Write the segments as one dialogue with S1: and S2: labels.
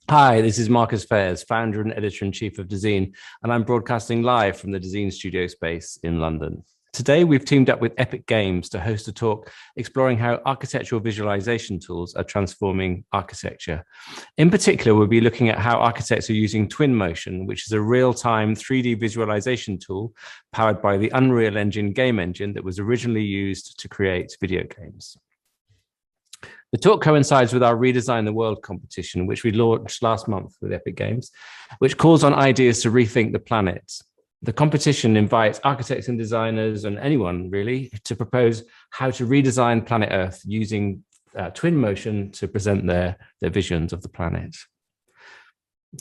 S1: Hi, this is Marcus Fairs, founder and editor-in-chief of Dezeen, and I'm broadcasting live from the Dezeen studio space in London. Today, we've teamed up with Epic Games to host a talk exploring how architectural visualization tools are transforming architecture. In particular, we'll be looking at how architects are using Twinmotion, which is a real-time 3D visualization tool powered by the Unreal Engine game engine that was originally used to create video games. The talk coincides with our Redesign the World competition, which we launched last month with Epic Games, which calls on ideas to rethink the planet. The competition invites architects and designers and anyone really to propose how to redesign planet Earth using Twinmotion to present their visions of the planet.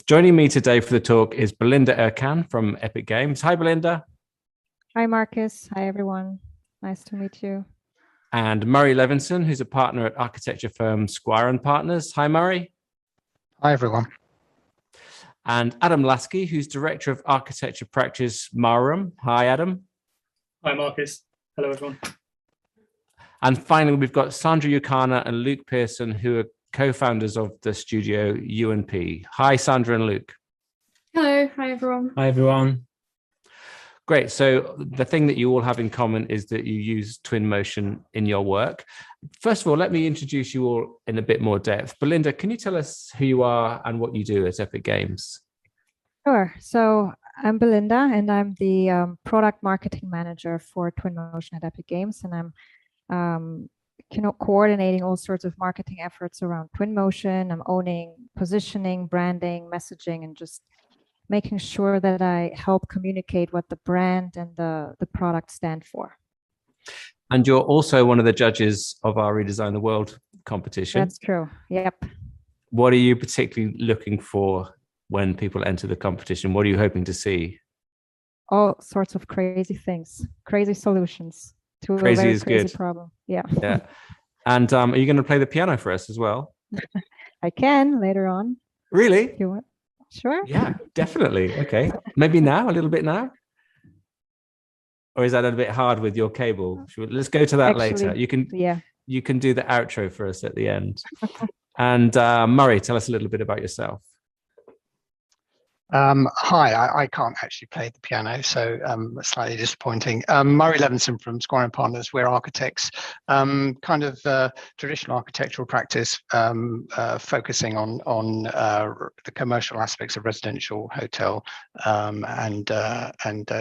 S1: Joining me today for the talk is Belinda Ercan from Epic Games. Hi, Belinda.
S2: Hi, Marcus. Hi, everyone. Nice to meet you.
S1: And Murray Levinson, who's a partner at architecture firm Squire and Partners. Hi, Murray.
S3: Hi, everyone.
S1: And Adam Laskey, who's director of architecture practice Marraum. Hi, Adam.
S4: Hi, Marcus. Hello, everyone.
S1: And finally, we've got Sandra, Youkhana and Luke Pearson, who are co-founders of the studio You+Pea. Hi, Sandra and Luke.
S5: Hello. Hi, everyone.
S6: Hi, everyone.
S1: Great. So the thing that you all have in common is that you use Twinmotion in your work. First of all, let me introduce you all in a bit more depth. Belinda, can you tell us who you are and what you do at Epic Games?
S2: Sure. So I'm Belinda, and I'm the product marketing manager for Twinmotion at Epic Games, and I'm coordinating all sorts of marketing efforts around Twinmotion. I'm owning positioning, branding, messaging, and just making sure that I help communicate what the brand and the product stand for.
S1: And you're also one of the judges of our Redesign the World competition.
S2: That's true. Yep.
S1: What are you particularly looking for when people enter the competition? What are you hoping to see?
S2: All sorts of crazy things, crazy solutions to a
S1: Crazy
S2: very
S1: is
S2: crazy
S1: good.
S2: problem. Yeah.
S1: Yeah. And are you going to play the piano for us as well?
S2: I can later on.
S1: Really?
S2: If you want. Sure.
S1: Yeah, definitely. Okay. Maybe now, a little bit now? Or is that a bit hard with your cable? Let's go to that later. You can do the outro for us at the end. And Murray, tell us a little bit about yourself.
S3: Hi, I can't actually play the piano, so slightly disappointing. Murray Levinson from Squire and Partners. We're architects, kind of traditional architectural practice, focusing on the commercial aspects of residential, hotel, and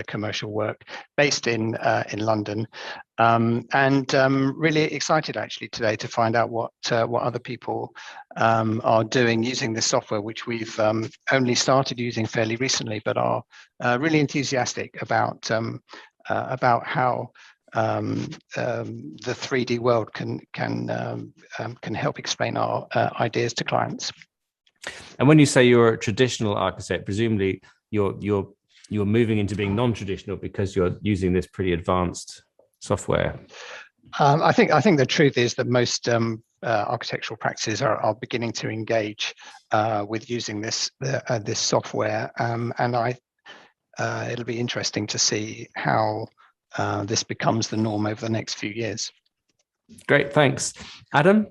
S3: commercial work, based in London. Really excited actually today to find out what other people are doing using this software, which we've only started using fairly recently, but are really enthusiastic about how the 3D world can help explain our ideas to clients.
S1: And when you say you're a traditional architect, presumably you're moving into being non-traditional because you're using this pretty advanced software.
S3: I think the truth is that most architectural practices are beginning to engage with using this software, and it'll be interesting to see how this becomes the norm over the next few years.
S1: Great, thanks. Adam?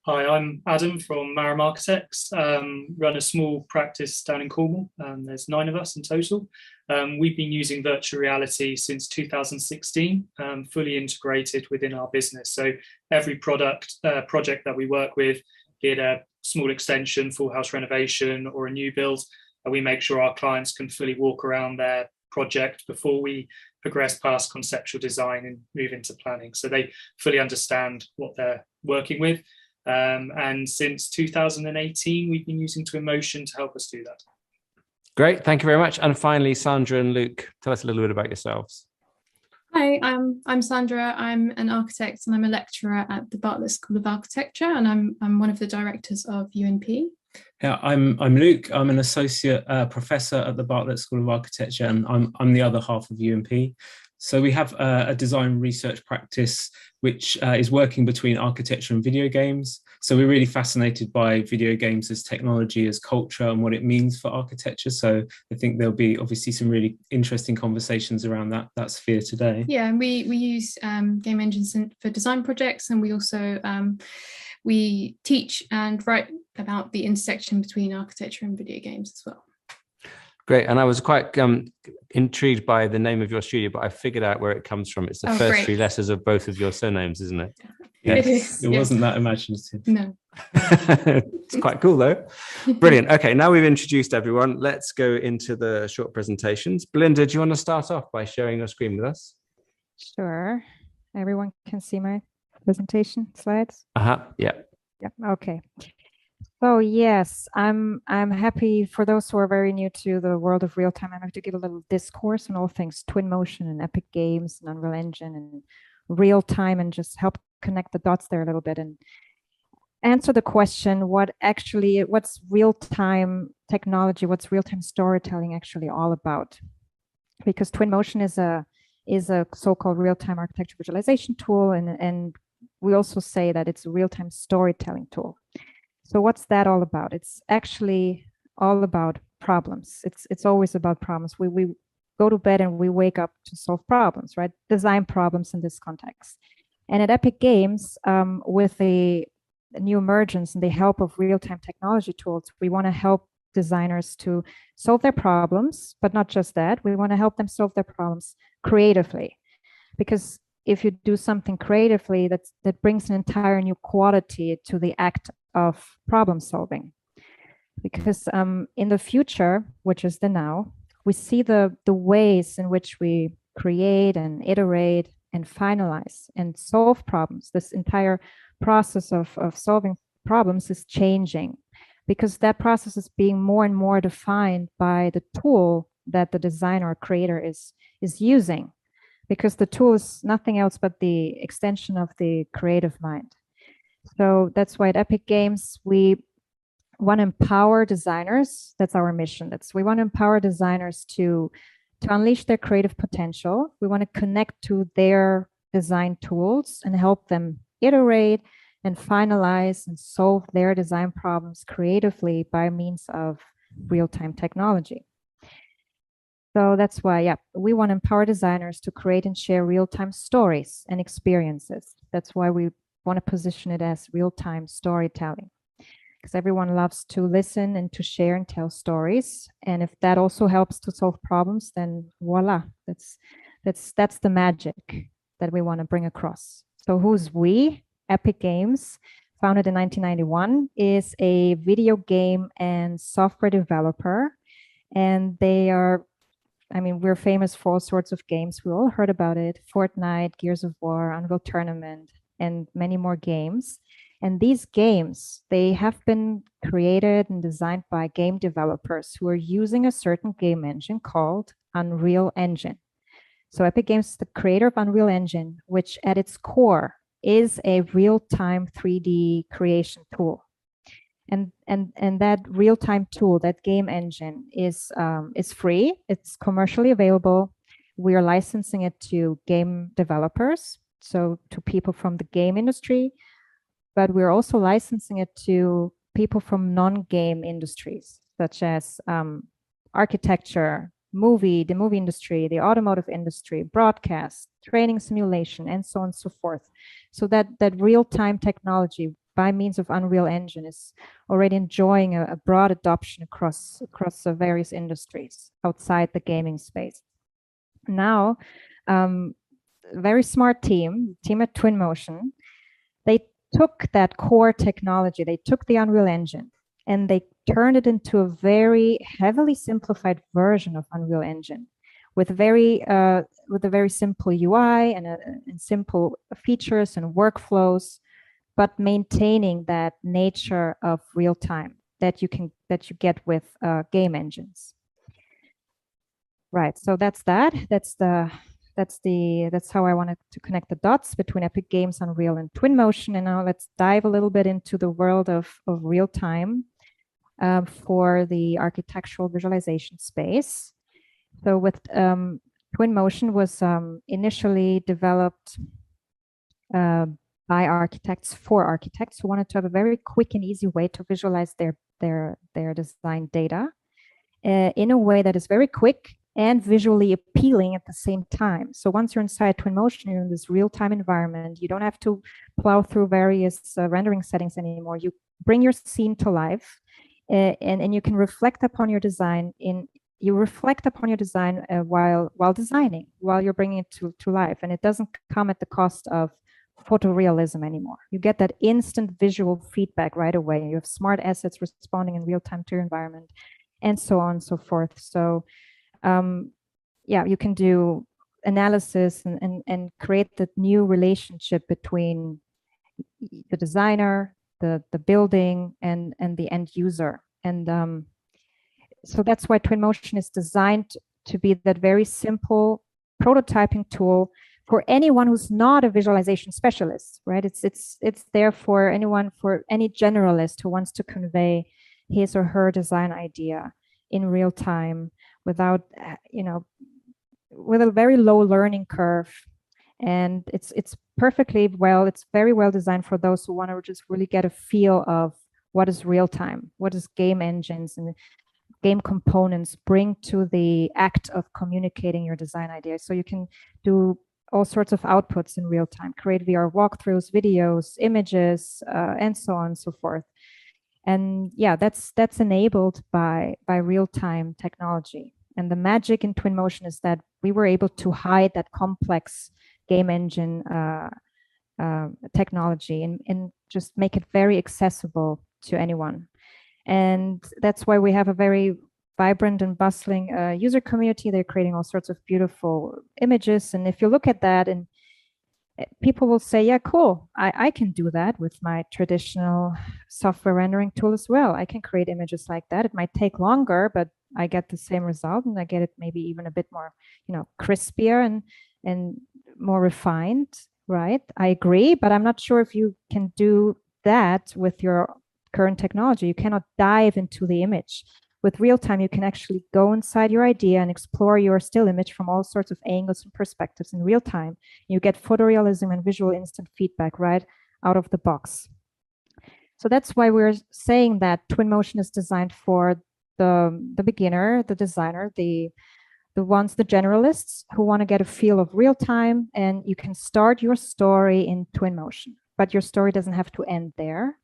S4: Hi, I'm Adam from Marraum Architects. Run a small practice down in Cornwall. There's 9 of us in total. We've been using virtual reality since 2016, fully integrated within our business. So every project that we work with, be it a small extension, full house renovation, or a new build, we make sure our clients can fully walk around their project before we progress past conceptual design and move into planning. So they fully understand what they're working with. And since 2018, we've been using Twinmotion to help us do that.
S1: Great, thank you very much. And finally, Sandra and Luke, tell us a little bit about yourselves.
S5: Hi, I'm Sandra. I'm an architect and I'm a lecturer at the Bartlett School of Architecture, and I'm one of the directors of You+Pea.
S6: Yeah, I'm Luke. I'm an associate professor at the Bartlett School of Architecture, and I'm the other half of You+Pea. So we have a design research practice which is working between architecture and video games. So we're really fascinated by video games as technology, as culture, and what it means for architecture. So I think there'll be obviously some really interesting conversations around that sphere today.
S5: Yeah, we use game engines for design projects, and we also we teach and write about the intersection between architecture and video games as well.
S1: Great. And I was quite intrigued by the name of your studio, but I figured out where it comes from. It's the first three letters of both of your surnames, isn't it?
S6: Yes, it wasn't that imaginative.
S5: No.
S1: It's quite cool though. Brilliant. Okay, now we've introduced everyone. Let's go into the short presentations. Belinda, do you want to start off by sharing your screen with us?
S2: Sure. Everyone can see my presentation slides?
S1: Yeah.
S2: Yeah, okay. So yes, I'm happy for those who are very new to the world of real time. I'm going to give a little discourse on all things Twinmotion and Epic Games and Unreal Engine and real time, and just help connect the dots there a little bit and answer the question, what's real time technology, what's real time storytelling actually all about? Because Twinmotion is a so-called real time architecture visualization tool, and we also say that it's a real time storytelling tool. So what's that all about? It's actually all about problems. It's always about problems. We go to bed and we wake up to solve problems, right? Design problems in this context. And at Epic Games, with the new emergence and the help of real-time technology tools, we want to help designers to solve their problems, but not just that. We want to help them solve their problems creatively, because if you do something creatively, that brings an entire new quality to the act of problem solving. Because in the future, which is the now, we see the ways in which we create and iterate and finalize and solve problems. This entire process of solving problems is changing, because that process is being more and more defined by the tool that the designer or creator is using, because the tool is nothing else but the extension of the creative mind. So that's why at Epic Games, we want to empower designers. That's our mission. We want to empower designers to unleash their creative potential. We want to connect to their design tools and help them iterate and finalize and solve their design problems creatively by means of real-time technology. So that's why, we want to empower designers to create and share real-time stories and experiences. That's why we want to position it as real-time storytelling, because everyone loves to listen and to share and tell stories. And if that also helps to solve problems, then voila, that's the magic that we want to bring across. So who's we? Epic Games, founded in 1991, is a video game and software developer. And we're famous for all sorts of games. We all heard about it: Fortnite, Gears of War, Unreal Tournament, and many more games. And these games, they have been created and designed by game developers who are using a certain game engine called Unreal Engine. So Epic Games is the creator of Unreal Engine, which at its core is a real-time 3D creation tool. And that real-time tool, that game engine, is free. It's commercially available. We are licensing it to game developers, so to people from the game industry, but we're also licensing it to people from non-game industries, such as architecture, the movie industry, the automotive industry, broadcast, training simulation, and so on and so forth. So that real-time technology by means of Unreal Engine is already enjoying a broad adoption across various industries outside the gaming space. Now, very smart team at Twinmotion, they took that core technology, they took the Unreal Engine, and they turned it into a very heavily simplified version of Unreal Engine with a very simple UI and simple features and workflows, but maintaining that nature of real time that you get with game engines. Right. So that's that. That's how I wanted to connect the dots between Epic Games, Unreal, and Twinmotion. And now let's dive a little bit into the world of real time for the architectural visualization space. So with Twinmotion was initially developed by architects for architects who wanted to have a very quick and easy way to visualize their design data in a way that is very quick and visually appealing at the same time. So once you're inside Twinmotion, you're in this real-time environment. You don't have to plow through various rendering settings anymore. You bring your scene to life, and you can reflect upon your design while designing, while you're bringing it to life. And it doesn't come at the cost of photorealism anymore. You get that instant visual feedback right away. You have smart assets responding in real time to your environment, and so on and so forth. So yeah, you can do analysis and create the new relationship between the designer, the building, and the end user. And so that's why Twinmotion is designed to be that very simple prototyping tool for anyone who's not a visualization specialist, right? It's there for anyone, for any generalist who wants to convey his or her design idea in real time without, with a very low learning curve. And it's very well designed for those who want to just really get a feel of what is real time, what is game engines and game components bring to the act of communicating your design idea. So you can do all sorts of outputs in real time, create VR walkthroughs, videos, images, and so on and so forth. And yeah, that's enabled by real-time technology. And the magic in Twinmotion is that we were able to hide that complex game engine technology and just make it very accessible to anyone. And that's why we have a very vibrant and bustling user community. They're creating all sorts of beautiful images. And if you look at that, and people will say, yeah, cool, I can do that with my traditional software rendering tool as well. I can create images like that. It might take longer, but I get the same result, and I get it maybe even a bit more, crispier and more refined, right? I agree, but I'm not sure if you can do that with your current technology. You cannot dive into the image. With real time, you can actually go inside your idea and explore your still image from all sorts of angles and perspectives in real time. You get photorealism and visual instant feedback right out of the box. So that's why we're saying that Twinmotion is designed for the beginner, the designer, the generalists who want to get a feel of real time. And you can start your story in Twinmotion, but your story doesn't have to end there.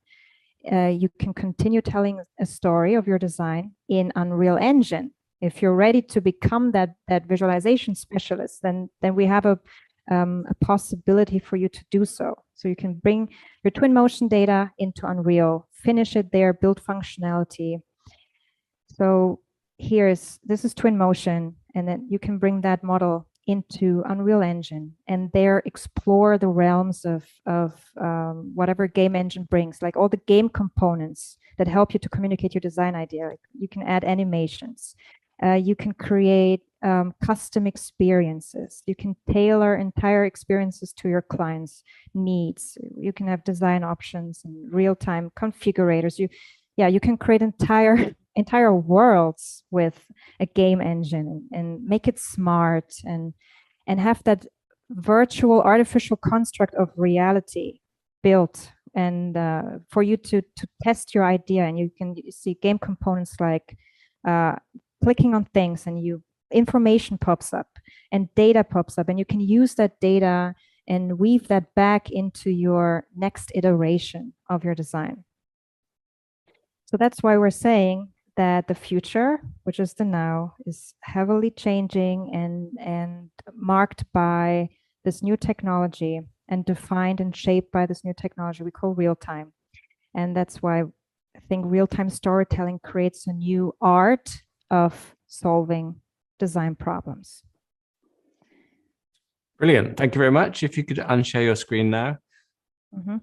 S2: You can continue telling a story of your design in Unreal Engine. If you're ready to become that visualization specialist, then we have a possibility for you to do so. So you can bring your Twinmotion data into Unreal, finish it there, build functionality. So this is Twinmotion, and then you can bring that model into Unreal Engine and there explore the realms of whatever game engine brings, like all the game components that help you to communicate your design idea. Like you can add animations, you can create custom experiences, you can tailor entire experiences to your clients' needs, you can have design options and real-time configurators. You can create entire worlds with a game engine and make it smart and have that virtual artificial construct of reality built and for you to test your idea. And you can see game components like clicking on things and information pops up and data pops up, and you can use that data and weave that back into your next iteration of your design. So that's why we're saying that the future, which is the now, is heavily changing and marked by this new technology and defined and shaped by this new technology we call real time. And that's why I think real-time storytelling creates a new art of solving design problems.
S1: Brilliant. Thank you very much. If you could unshare your screen now.
S2: Mm-hmm.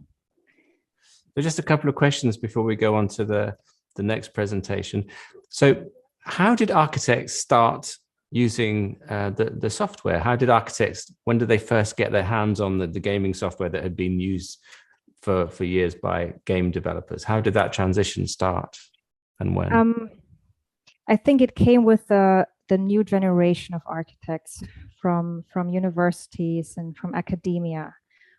S1: So just a couple of questions before we go on to the next presentation. So how did architects start using the software? How did architects, when did they first get their hands on the gaming software that had been used for years by game developers? How did that transition start and when?
S2: I think it came with the new generation of architects from universities and from academia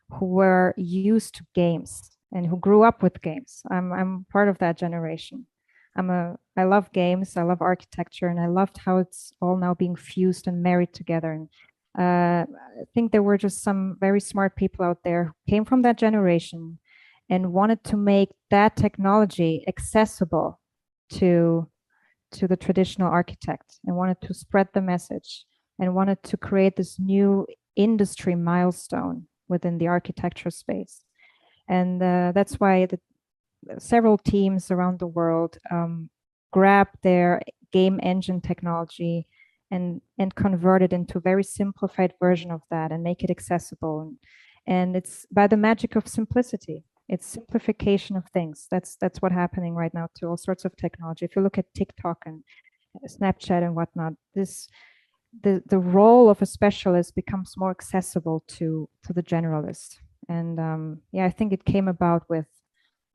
S2: who were used to games and who grew up with games. I'm part of that generation. I love games, I love architecture, and I loved how it's all now being fused and married together. And I think there were just some very smart people out there who came from that generation and wanted to make that technology accessible to the traditional architect, and wanted to spread the message, and wanted to create this new industry milestone within the architecture space. And that's why several teams around the world grabbed their game engine technology and convert it into a very simplified version of that and make it accessible. And it's by the magic of simplicity. It's simplification of things. That's what's happening right now to all sorts of technology. If you look at TikTok and Snapchat and whatnot, the role of a specialist becomes more accessible to the generalist. And yeah, I think it came about with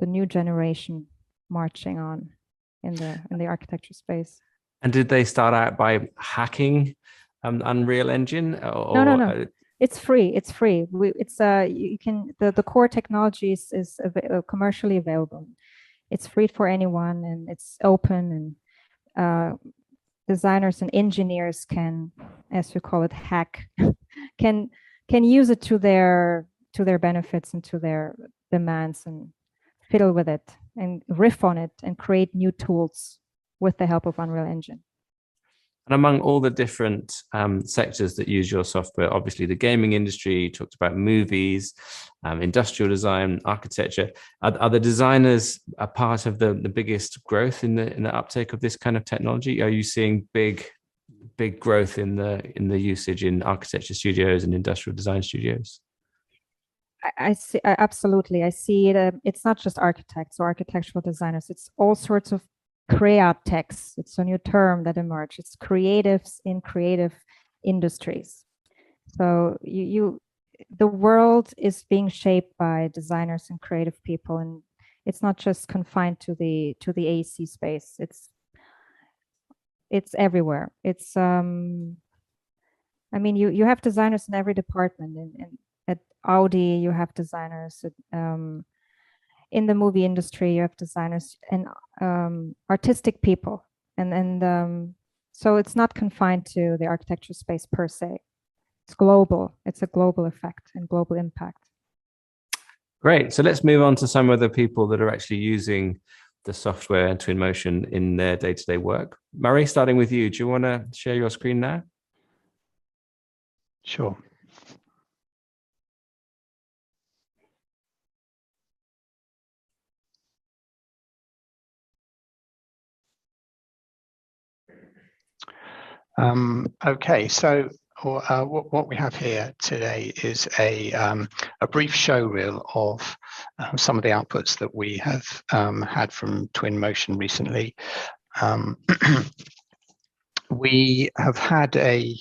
S2: the new generation marching on in the architecture space. And
S1: did they start out by hacking Unreal Engine?
S2: No. It's free. It's free. You can the core technology is commercially available. It's free for anyone, and it's open. And designers and engineers can, as you call it, hack, can use it to their benefits and to their demands, and fiddle with it and riff on it and create new tools with the help of Unreal Engine.
S1: And among all the different sectors that use your software, obviously the gaming industry, you talked about movies, industrial design, architecture. Are the designers a part of the biggest growth in the uptake of this kind of technology? Are you seeing big growth in the usage in architecture studios and industrial design studios?
S2: I see, absolutely. I see it. It's not just architects or architectural designers. It's all sorts of createchs. It's a new term that emerged. It's creatives in creative industries. So the world is being shaped by designers and creative people, and it's not just confined to the AC space. It's everywhere. It's I mean, you have designers in every department. And at Audi, you have designers. In the movie industry, you have designers and artistic people, and so it's not confined to the architecture space per se. It's global. It's a global effect and global impact.
S1: Great. So let's move on to some of the people that are actually using the software and Twinmotion in their day-to-day work. Murray, starting with you, do you want to share your screen now?
S3: Sure. Okay, so what we have here today is a brief show reel of some of the outputs that we have had from Twinmotion recently. We have had a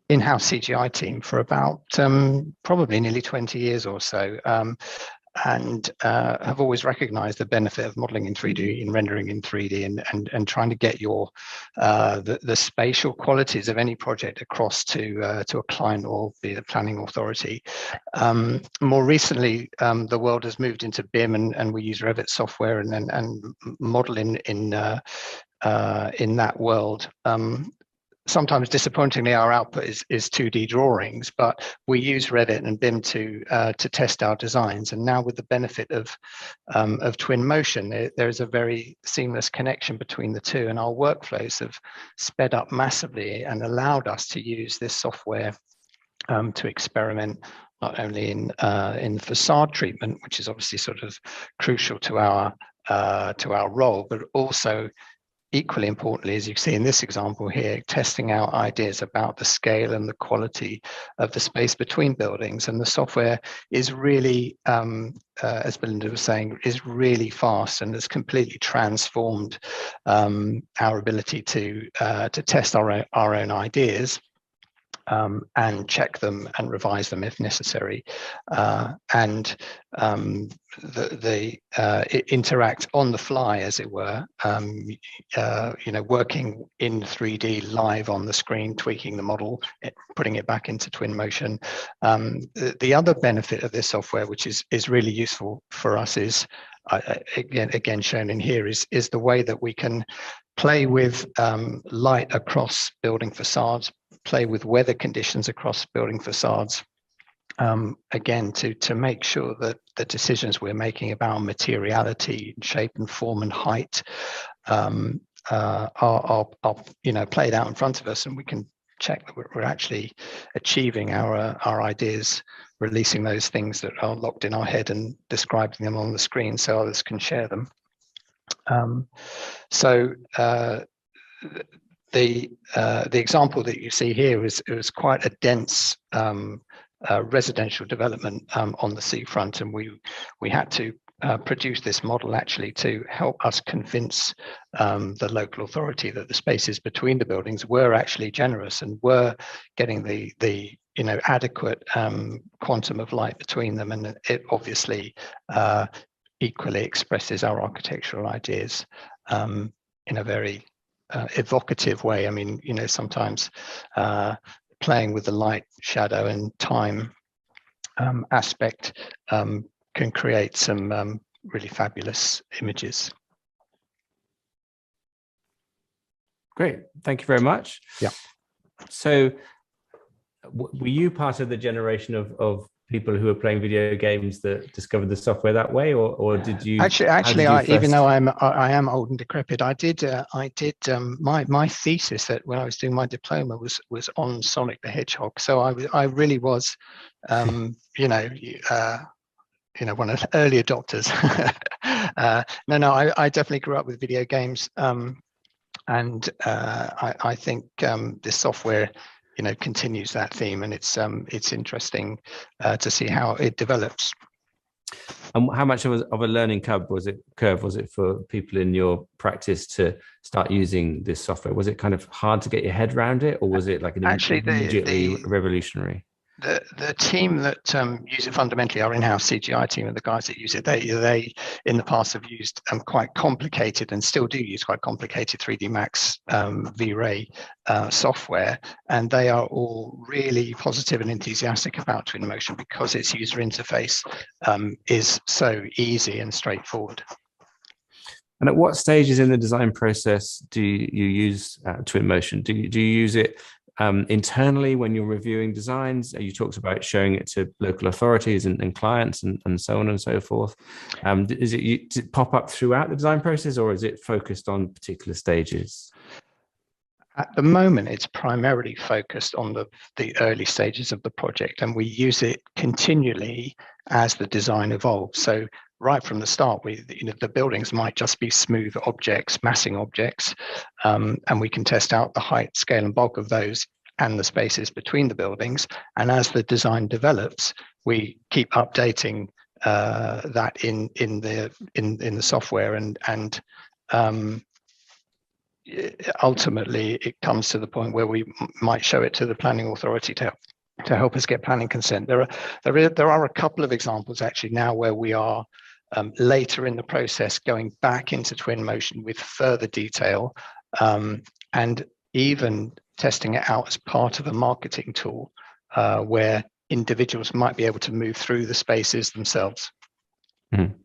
S3: in-house CGI team for about probably nearly 20 years or so, and have always recognized the benefit of modeling in 3D and rendering in 3D and trying to get your the spatial qualities of any project across to a client or the planning authority. More recently, the world has moved into BIM, and we use Revit software and model in that world. Sometimes disappointingly, our output is 2D drawings, but we use Revit and BIM to test our designs. And now with the benefit of Twinmotion, there is a very seamless connection between the two, and our workflows have sped up massively and allowed us to use this software to experiment not only in facade treatment, which is obviously sort of crucial to our role, but also equally importantly, as you see in this example here, testing out ideas about the scale and the quality of the space between buildings. And the software is really, as Belinda was saying, is really fast and has completely transformed our ability to test our own ideas. And check them and revise them if necessary, interact on the fly, as it were. Working in 3D live on the screen, tweaking the model, putting it back into Twinmotion. The other benefit of this software, which is really useful for us, is again shown in here, is the way that we can play with light across building facades, play with weather conditions across building facades, again to make sure that the decisions we're making about materiality, shape and form and height are played out in front of us, and we can check that we're actually achieving our ideas, releasing those things that are locked in our head and describing them on the screen so others can share them. The example that you see here was quite a dense residential development on the seafront, and we had to produce this model actually to help us convince the local authority that the spaces between the buildings were actually generous and were getting the adequate quantum of light between them, and it obviously equally expresses our architectural ideas in a very evocative way. I mean, sometimes playing with the light, shadow, and time aspect can create some really fabulous images.
S1: Great, thank you very much.
S3: Yeah.
S1: So, were you part of the generation of people who were playing video games that discovered the software that way, or did you?
S3: Actually, even though I am old and decrepit, I did my thesis that when I was doing my diploma was on Sonic the Hedgehog. So I really was, one of the early adopters. No, I definitely grew up with video games, and I think this software, continues that theme, and it's interesting to see how it develops.
S1: And how much of a learning curve was it for people in your practice to start using this software? Was it kind of hard to get your head around it, or was it like immediately revolutionary?
S3: The team that use it fundamentally, our in-house CGI team, and the guys that use it, they in the past have used quite complicated, and still do use quite complicated 3D Max V-Ray software, and they are all really positive and enthusiastic about Twinmotion because its user interface is so easy and straightforward.
S1: And at what stages in the design process do you use Twinmotion? Do you use it internally when you're reviewing designs? You talked about showing it to local authorities and clients and so on and so forth. Does it pop up throughout the design process, or is it focused on particular stages?
S3: At the moment, it's primarily focused on the early stages of the project, and we use it continually as the design evolves. So right from the start, the buildings might just be smooth objects, massing objects, and we can test out the height, scale, and bulk of those and the spaces between the buildings. And as the design develops, we keep updating that in the software, and ultimately it comes to the point where we might show it to the planning authority to help us get planning consent. There are a couple of examples actually now where we are later in the process going back into Twinmotion with further detail, and even testing it out as part of a marketing tool where individuals might be able to move through the spaces themselves.
S1: Mm.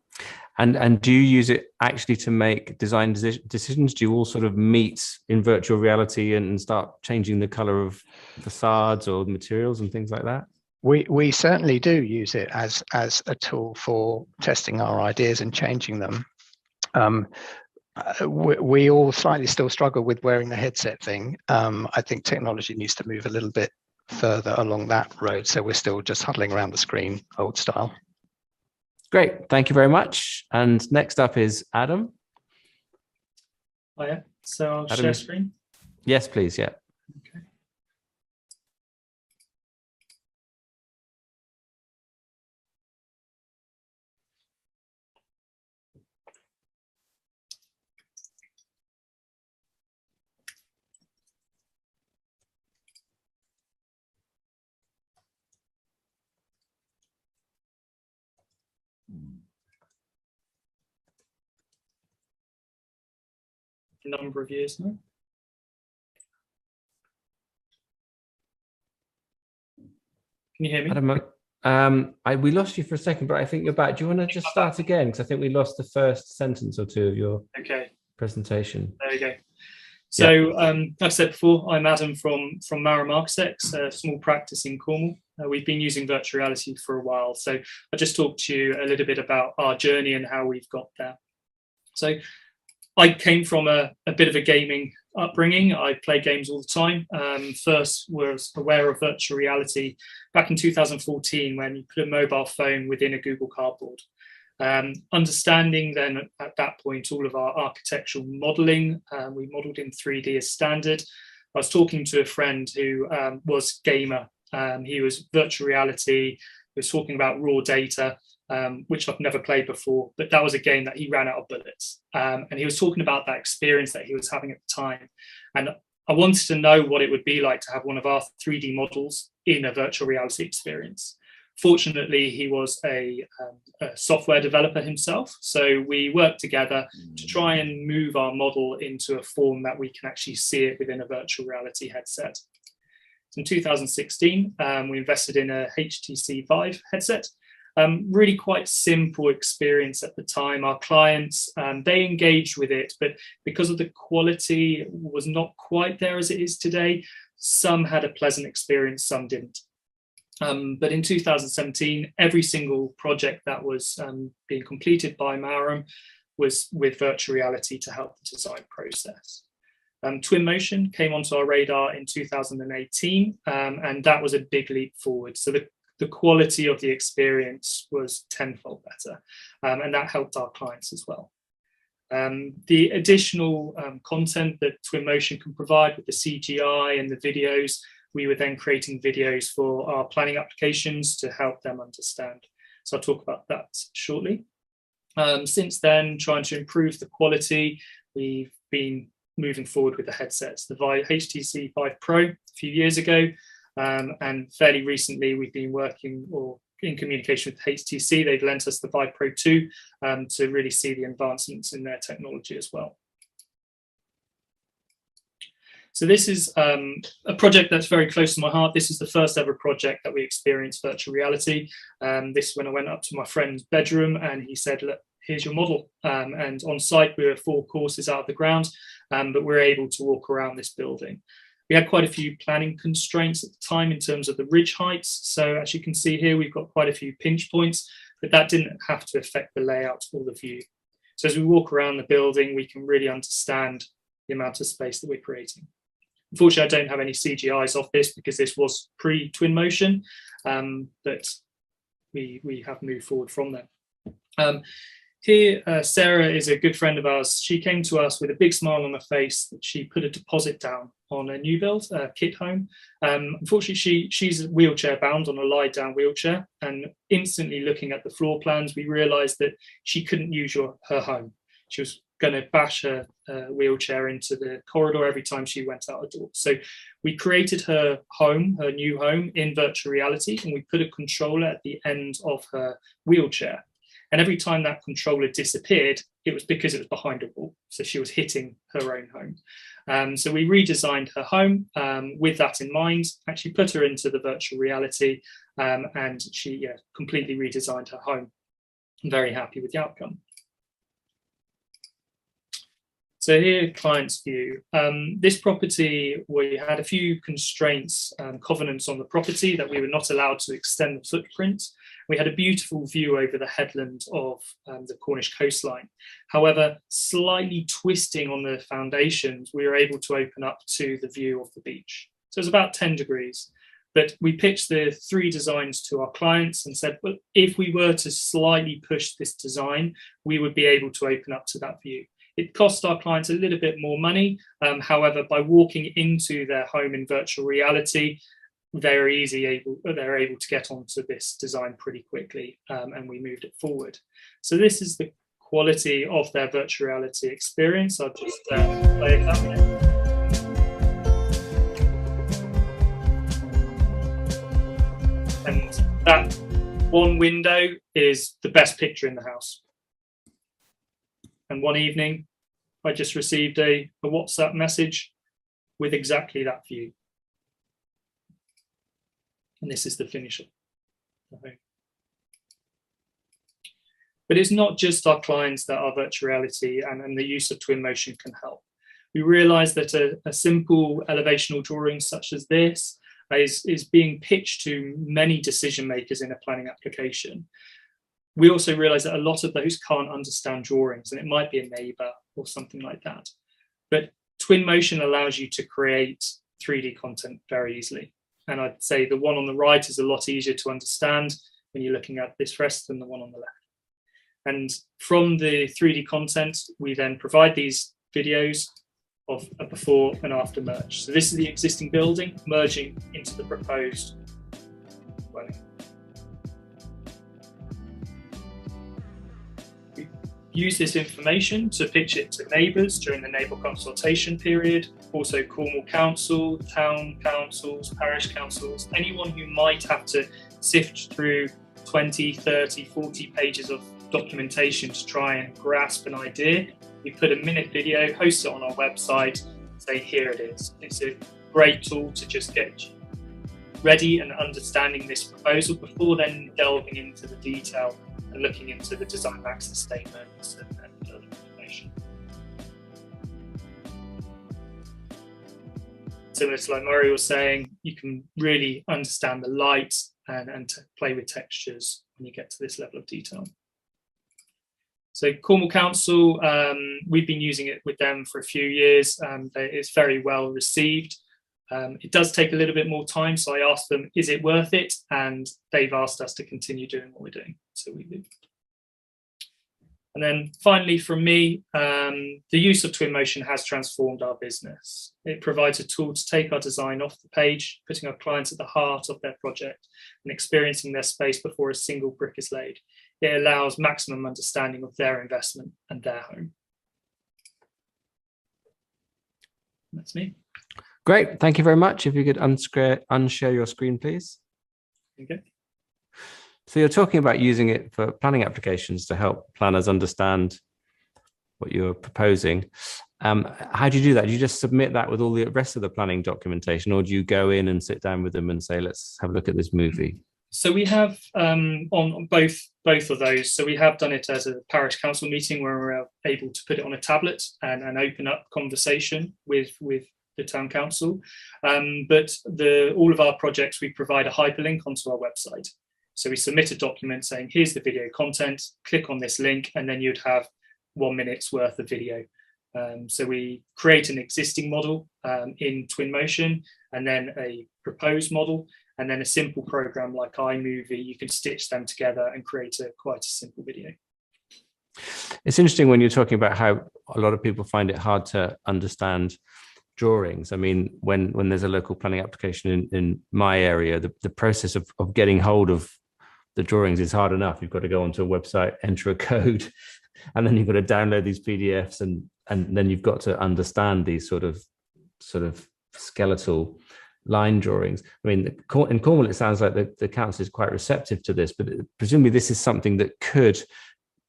S1: And do you use it actually to make design decisions? Do you all sort of meet in virtual reality and start changing the color of facades or materials and things like that?
S3: We certainly do use it as a tool for testing our ideas and changing them. We all slightly still struggle with wearing the headset thing. I think technology needs to move a little bit further along that road, so we're still just huddling around the screen, old style.
S1: Great, thank you very much. And next up is Adam.
S4: Oh yeah, so I'll
S1: Adam,
S4: share screen.
S1: Yes, please, yeah.
S4: Okay. A number of years now. Can you hear me?
S1: Adam, We lost you for a second, but I think you're back. Do you want to just start again? Because I think we lost the first sentence or two of your presentation.
S4: There we go. So, like I said before, I'm Adam from Marraum Architects, a small practice in Cornwall. We've been using virtual reality for a while. So I'll just talk to you a little bit about our journey and how we've got there. So I came from a bit of a gaming upbringing. I played games all the time. First was aware of virtual reality back in 2014 when you put a mobile phone within a Google Cardboard. Understanding then at that point all of our architectural modeling, we modeled in 3D as standard. I was talking to a friend who was gamer. He was virtual reality. He was talking about raw data, which I've never played before, but that was a game that he ran out of bullets. And he was talking about that experience that he was having at the time. And I wanted to know what it would be like to have one of our 3D models in a virtual reality experience. Fortunately, he was a software developer himself. So we worked together to try and move our model into a form that we can actually see it within a virtual reality headset. In 2016, we invested in a HTC Vive headset. Really quite simple experience at the time. Our clients, they engaged with it, but because of the quality was not quite there as it is today, some had a pleasant experience, some didn't. But in 2017, every single project that was being completed by Marraum was with virtual reality to help the design process. Twinmotion came onto our radar in 2018, and that was a big leap forward. So the quality of the experience was tenfold better, and that helped our clients as well. The additional content that Twinmotion can provide with the CGI and the videos, we were then creating videos for our planning applications to help them understand. So I'll talk about that shortly. Since then, trying to improve the quality, we've been moving forward with the headsets, the HTC Vive Pro a few years ago, and fairly recently we've been working or in communication with HTC. They've lent us the Vive Pro 2 to really see the advancements in their technology as well. So this is a project that's very close to my heart. This is the first ever project that we experienced virtual reality. This is when I went up to my friend's bedroom and he said, look, here's your model. And on site, we were 4 courses out of the ground, but we were able to walk around this building. We had quite a few planning constraints at the time in terms of the ridge heights. So as you can see here, we've got quite a few pinch points, but that didn't have to affect the layout or the view. So as we walk around the building, we can really understand the amount of space that we're creating. Unfortunately, I don't have any CGIs of this because this was pre-Twinmotion, but we have moved forward from them. Here, Sarah is a good friend of ours. She came to us with a big smile on her face that she put a deposit down on a new build, kit home. Unfortunately, she's wheelchair bound on a lie down wheelchair, and instantly looking at the floor plans, we realized that she couldn't use her home. She was going to bash her wheelchair into the corridor every time she went out the door. So we created her home, her new home, in virtual reality, and we put a controller at the end of her wheelchair. And every time that controller disappeared, it was because it was behind a wall. So she was hitting her own home. So we redesigned her home with that in mind, actually put her into the virtual reality, and she completely redesigned her home. I'm very happy with the outcome. So here, client's view. This property, we had a few constraints, covenants on the property that we were not allowed to extend the footprint. We had a beautiful view over the headland of the Cornish coastline. However, slightly twisting on the foundations, we were able to open up to the view of the beach. So it's about 10 degrees. But we pitched the 3 designs to our clients and said, well, if we were to slightly push this design, we would be able to open up to that view. It cost our clients a little bit more money. However, by walking into their home in virtual reality, they're able to get onto this design pretty quickly, and we moved it forward. So this is the quality of their virtual reality experience. I'll just play it up now. And that one window is the best picture in the house. And one evening, I just received a WhatsApp message with exactly that view. And this is the finish of the home. But it's not just our clients that our virtual reality and the use of Twinmotion can help. We realize that a simple elevational drawing such as this is being pitched to many decision makers in a planning application. We also realize that a lot of those can't understand drawings, and it might be a neighbor or something like that. But Twinmotion allows you to create 3D content very easily. And I'd say the one on the right is a lot easier to understand when you're looking at this rest than the one on the left. And from the 3D content, we then provide these videos of a before and after merge. So this is the existing building merging into the proposed dwelling. We use this information to pitch it to neighbours during the neighbour consultation period, also Cornwall Council, town councils, parish councils, anyone who might have to sift through 20, 30, 40 pages of documentation to try and grasp an idea. We put a minute video, host it on our website, say here it is. It's a great tool to just get ready and understanding this proposal before then delving into the detail and looking into the design access statements and other information. Similar to like Murray was saying, you can really understand the light and to play with textures when you get to this level of detail. So Cornwall Council, we've been using it with them for a few years. It's very well received. It does take a little bit more time, so I asked them, is it worth it? And they've asked us to continue doing what we're doing, so we do. And then finally from me, the use of Twinmotion has transformed our business. It provides a tool to take our design off the page, putting our clients at the heart of their project and experiencing their space before a single brick is laid. It allows maximum understanding of their investment and their home. That's me.
S1: Great, thank you very much. If you could unshare your screen, please.
S4: Okay.
S1: So you're talking about using it for planning applications to help planners understand what you're proposing. How do you do that? Do you just submit that with all the rest of the planning documentation, or do you go in and sit down with them and say, let's have a look at this movie?
S4: So we have on both of those. So we have done it as a parish council meeting where we're able to put it on a tablet and open up conversation with the town council. But all of our projects, we provide a hyperlink onto our website. So we submit a document saying, here's the video content, click on this link, and then you'd have 1 minute's worth of video. So we create an existing model in Twinmotion, and then a proposed model, and then a simple program like iMovie. You can stitch them together and create quite a simple video.
S1: It's interesting when you're talking about how a lot of people find it hard to understand drawings. I mean, when there's a local planning application in my area, the process of getting hold of the drawings is hard enough. You've got to go onto a website, enter a code, and then you've got to download these PDFs, and then you've got to understand these sort of skeletal line drawings. I mean, in Cornwall, it sounds like the council is quite receptive to this, but presumably this is something that could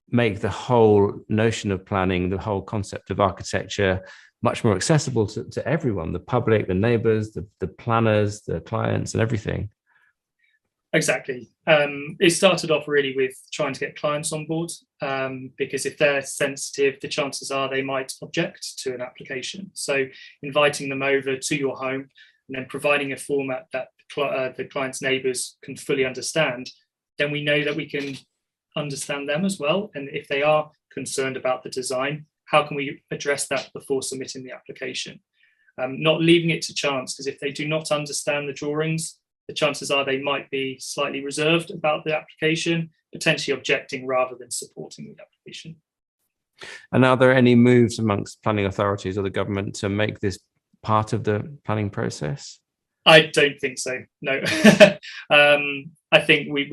S1: make the whole notion of planning, the whole concept of architecture, much more accessible to everyone, the public, the neighbours, the planners, the clients, and everything.
S4: Exactly. It started off really with trying to get clients on board, because if they're sensitive, the chances are they might object to an application. So inviting them over to your home and then providing a format that the client's neighbours can fully understand, then we know that we can understand them as well. And if they are concerned about the design, how can we address that before submitting the application? Not leaving it to chance, because if they do not understand the drawings, the chances are they might be slightly reserved about the application, potentially objecting rather than supporting the application.
S1: And are there any moves amongst planning authorities or the government to make this part of the planning process?
S4: I don't think so, no. I think we've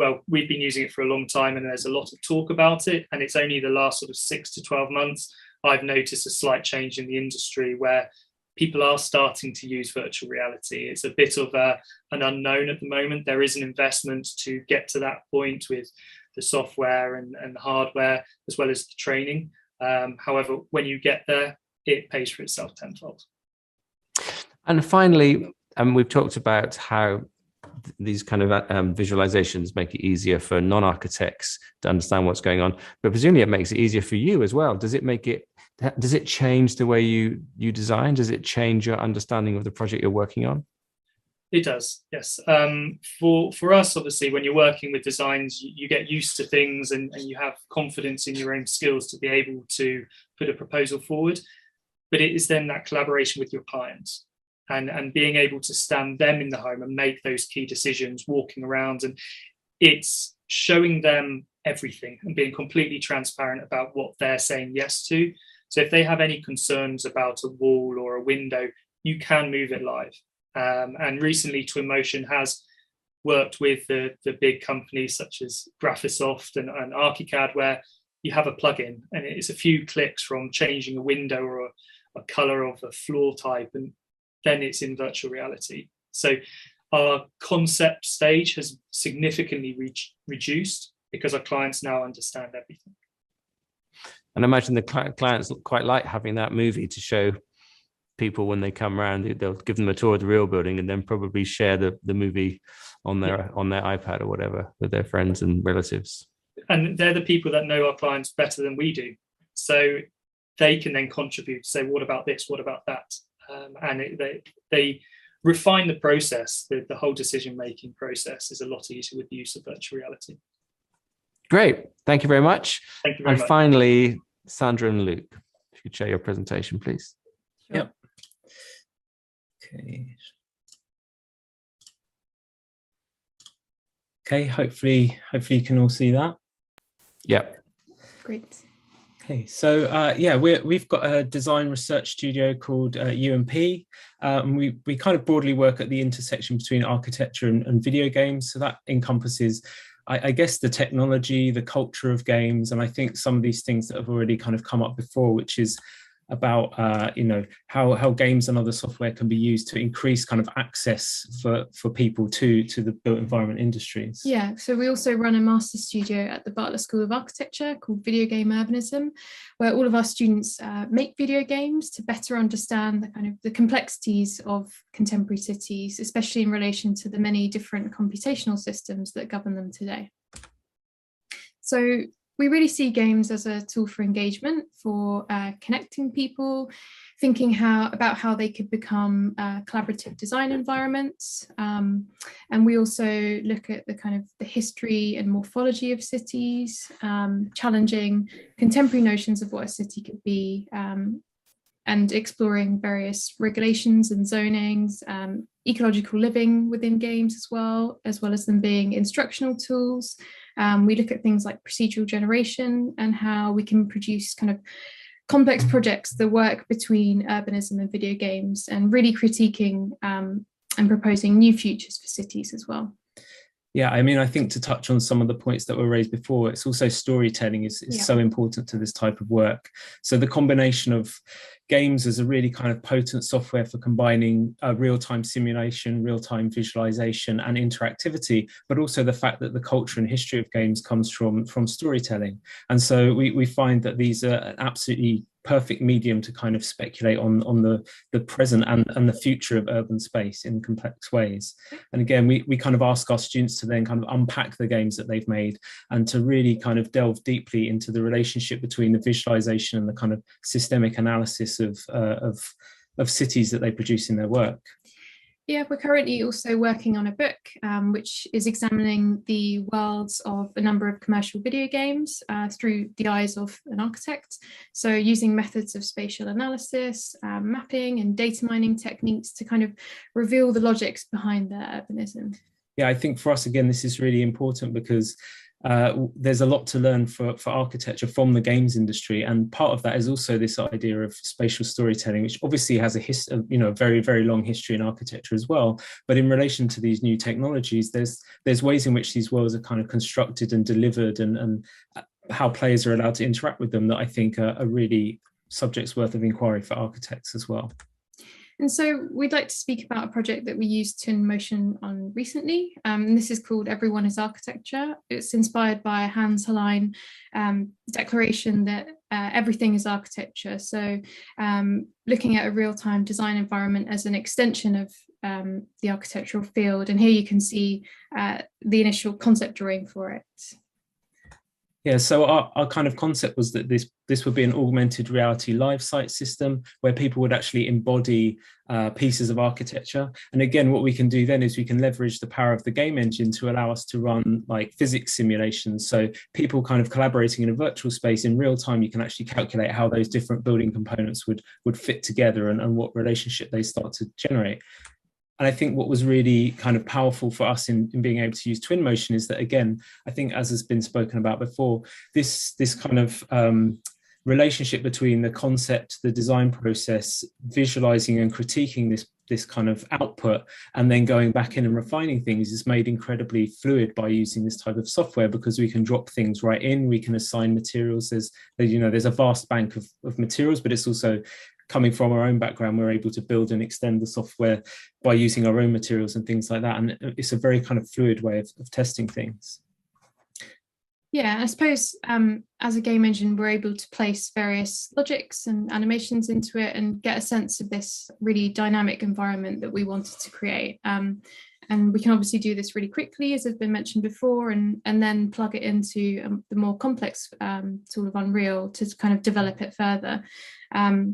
S4: been using it for a long time, and there's a lot of talk about it, and it's only the last sort of 6 to 12 months I've noticed a slight change in the industry where people are starting to use virtual reality. It's a bit of an unknown at the moment. There is an investment to get to that point with the software and the hardware, as well as the training. However, when you get there, it pays for itself tenfold.
S1: And finally, we've talked about how these kind of visualizations make it easier for non-architects to understand what's going on, but presumably it makes it easier for you as well. Does it change the way you design? Does it change your understanding of the project you're working on?
S4: It does, yes. For us, obviously, when you're working with designs, you get used to things and you have confidence in your own skills to be able to put a proposal forward. But it is then that collaboration with your clients and being able to stand them in the home and make those key decisions, walking around, and it's showing them everything and being completely transparent about what they're saying yes to. So if they have any concerns about a wall or a window, you can move it live. And recently Twinmotion has worked with the big companies such as Graphisoft and Archicad, where you have a plugin and it's a few clicks from changing a window or a color of a floor type, and then it's in virtual reality. So our concept stage has significantly reduced because our clients now understand everything.
S1: And I imagine the clients quite like having that movie to show people when they come around. They'll give them a tour of the real building and then probably share the movie on their iPad or whatever with their friends and relatives. And
S4: they're the people that know our clients better than we do. So they can then contribute, say, what about this? What about that? They refine the process. The whole decision-making process is a lot easier with the use of virtual reality.
S1: Great. Thank you very much.
S4: Thank you very much.
S1: And finally, Sandra and Luke, if you could share your presentation, please.
S6: Sure. Yep. Okay. Okay, hopefully you can all see that.
S1: Yep.
S5: Great.
S6: Okay, so yeah, we've got a design research studio called You+Pea. We kind of broadly work at the intersection between architecture and video games. So that encompasses, I guess, the technology, the culture of games, and I think some of these things that have already kind of come up before, which is about how games and other software can be used to increase kind of access for people to the built environment industries.
S5: Yeah, so we also run a master studio at the Bartlett School of Architecture called Video Game Urbanism, where all of our students make video games to better understand the complexities of contemporary cities, especially in relation to the many different computational systems that govern them today. So we really see games as a tool for engagement, for connecting people, thinking about how they could become collaborative design environments. And we also look at the history and morphology of cities, challenging contemporary notions of what a city could be, and exploring various regulations and zonings, ecological living within games as well as them being instructional tools. We look at things like procedural generation and how we can produce kind of complex projects that work between urbanism and video games, and really critiquing and proposing new futures for cities as well.
S6: Yeah, I mean, I think to touch on some of the points that were raised before, it's also storytelling is so important to this type of work. So the combination of games as a really kind of potent software for combining real-time simulation, real-time visualization and interactivity, but also the fact that the culture and history of games comes from storytelling. And so we find that these are an absolutely perfect medium to kind of speculate on the present and the future of urban space in complex ways. And again, we kind of ask our students to then kind of unpack the games that they've made and to really kind of delve deeply into the relationship between the visualization and the kind of systemic analysis of cities that they produce in their work.
S5: Yeah, we're currently also working on a book which is examining the worlds of a number of commercial video games through the eyes of an architect. So using methods of spatial analysis, mapping and data mining techniques to kind of reveal the logics behind their urbanism.
S6: Yeah, I think for us, again, this is really important because there's a lot to learn for architecture from the games industry, and part of that is also this idea of spatial storytelling, which obviously has a very, very long history in architecture as well. But in relation to these new technologies, there's ways in which these worlds are kind of constructed and delivered, and how players are allowed to interact with them that I think are really subjects worth of inquiry for architects as well.
S5: And so we'd like to speak about a project that we used Twinmotion on recently. And this is called Everyone is Architecture. It's inspired by Hans Hollein declaration that everything is architecture. So looking at a real-time design environment as an extension of the architectural field. And here you can see the initial concept drawing for it.
S6: Yeah, so our kind of concept was that this would be an augmented reality live site system where people would actually embody pieces of architecture. And again, what we can do then is we can leverage the power of the game engine to allow us to run like physics simulations. So people kind of collaborating in a virtual space in real time, you can actually calculate how those different building components would fit together and what relationship they start to generate. And I think what was really kind of powerful for us in being able to use Twinmotion is that, again, I think as has been spoken about before, this kind of relationship between the concept, the design process, visualizing and critiquing this kind of output, and then going back in and refining things is made incredibly fluid by using this type of software, because we can drop things right in, we can assign materials. There's a vast bank of materials, but it's also coming from our own background, we're able to build and extend the software by using our own materials and things like that. And it's a very kind of fluid way of testing things.
S5: Yeah, I suppose as a game engine, we're able to place various logics and animations into it and get a sense of this really dynamic environment that we wanted to create. And we can obviously do this really quickly, as has been mentioned before, and then plug it into the more complex tool of Unreal to kind of develop it further.